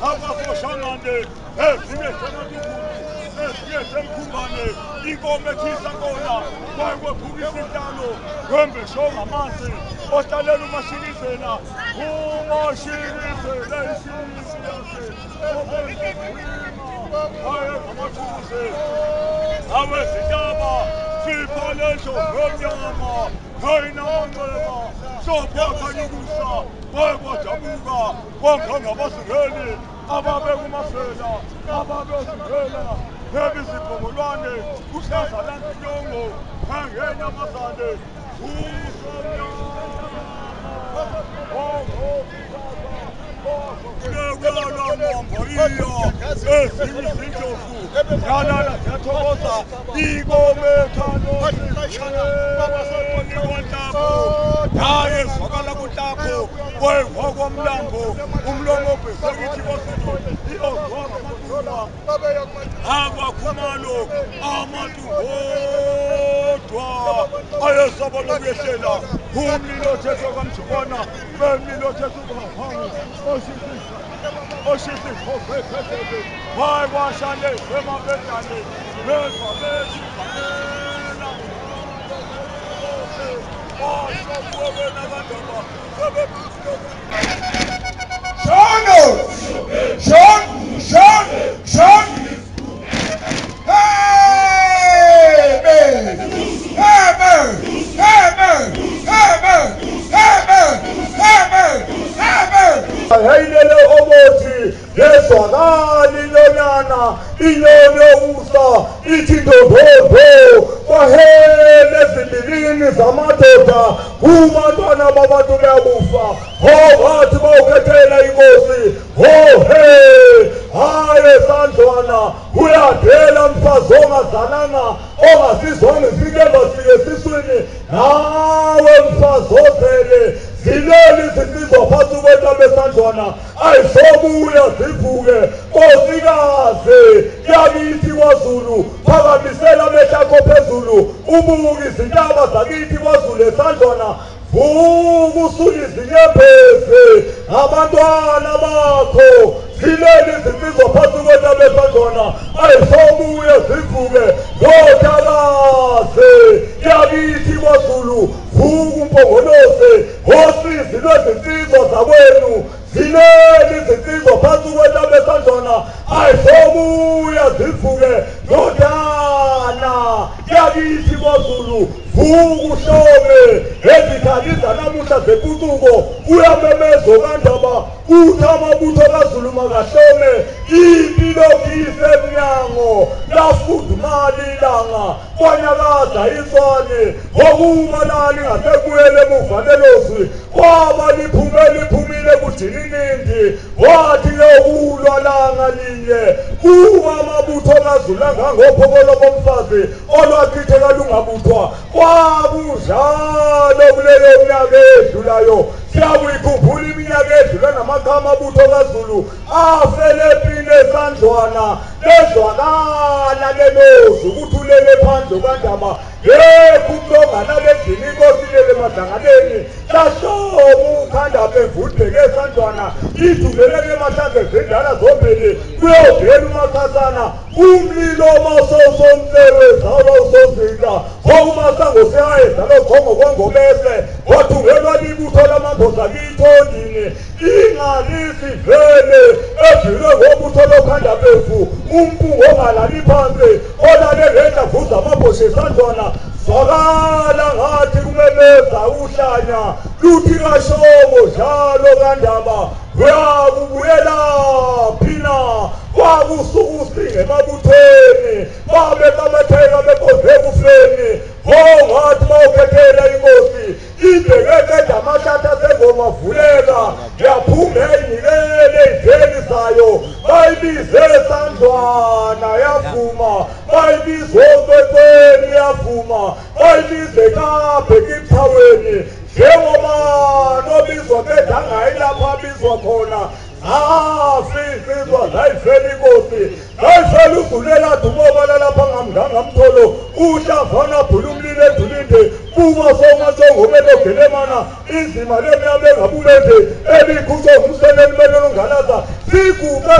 abafoshangane ezingesenakukulu inkomo ethisa kona kwayekwephuka isihlalo kwembe shonga amanzi ohlalela uMashikizela ayengamathuze awezintaba siphalesho ngomnyama kayinamanxeba sophakanyukusa kwekwajabuka kwangangabasingeli ababekumafela ababezingela nebizibhongolwane uhlazalanzinyongo kangenyamazane eziyizindlovu yalala ziyathokoza ikomekhanonikwanhlapho yaye zwakala kunhlapho kwehokomlambo umlomo obhesekithi kosulu iyozwanga akwakhumalo abantu hodwa ayesabona kuyehlela umlilo othethe kamjubana bemlilo othethe ukungahangu oshisihosephethele wayekwashane semabedane bezabethizanela washokuwewena kandaba Sean! Hayilele omothi yezwakali lonyana inyone usa ithi ndododho kwahele ezimbilini zamadoda kubantwana babantu beyabufa bathi bawukhethela inkosi he haye sandlwana uyadela mfazi ongazalanga ongasizwanga isikemba sike esiswini nawe mfazi ozele zileli zinsizwa phansi kwentaba esandlwana ayisobuya zivuke nkosikazi yakithi kwaZulu phakamisela amehlo akho phezulu ubuke izintaba zakithi kwaZulu esandlwana vuka usule izinyembezi abantwana bakho zileli zinsizwa phansi kwentaba esandlwana ayisobuya zivuke ndodakazi yakithi kwaZulu vuka umpongolose ngosizi lwezinsizwa zakwenu zileli izinsizwa phansi kwentaba esandlwana ayisobuya zivuke ndodana yakithi kwaZulu vuka uhlome ezikhali zanamuhla zempucuko uyamemeza kandaba uthi amabutho kaZulu makahlome impilo kisemnyango lafudumala ilanga kwanyakaza iswane ngokumalali ngasekuyele emuva lelozwi kwaba liphumile kudinindi wathi yokulwa langa linye kuba amabutho kaZulu angangophokolo bomfazi olwachitheka lungabuthwa kwakunjalo kuleyo minyaka edlulayo siyabuyikhumbula iminyaka edlula namagama amabutho kaZulu afele empini esandlwana lezwakala lelozwi ukuthi ulele phandle kandaba kumlongana lendlini inkosi lele madlangaleni lashoba ukhandaba evudbheke esandlwana iduleleke emahlanze zendala zombili kuyovela umakhasana umlilo omasosomsewe zalwa usozila okumasango siyayeza lokhongo kwangomese wathungelwa libutho lamamboza kiyithondini ingalisi vele evilwe ngobutho lokhanda befu umpungo ongalali phansi olale ngehla vuza amabhoshe esandlwana zwakala ngathi kumemeza uhlanya luthi kashomo njalo kandaba uyakubuyela phina kwakusukusinga emabuthweni babekamatheka bekhonze kufeni ngathi bawukhethela inkosi ibhekekeda amashata sengoma vuleka yaphuma eyinikele ey'dleni zayo bayibize esandlwana yavuma bayibize okwekweni yavuma bayibize kabheka ibuthaweni njengoba nobizwa kedangayi lapho abizwa khona insizwa zayifela inkosi zayifela ugulela dumoba lapha ngamtholo uhlavana bhula umlilo edulinde buka somatsongo belogelemana inzima lemnyama engabulende elikhutshwa ngumsene elimele longalaza siguke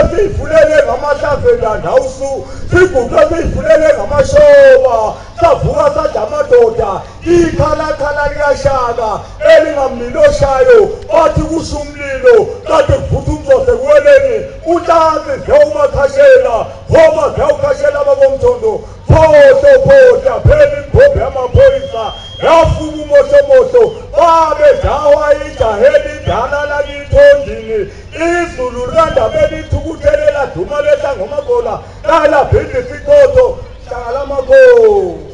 siyabuyela ndawusu siguqe siyivulele ngamashoba savuka sathi amadoda ikhalakhala likashaka elingamliloshayo bathi kusha umlilo kade kuvutha umzose kuweleni utansi zewumakhashela ngoba zewukhashela ababomthondo phohla phela imibhobho yamaphoyisa yafuma umoshomoto babedawa ijaheli idala lakithondini izulu likandabela ithukuthelela duma lehla ngomagola lalabhidla isichotho hlangala makhosi.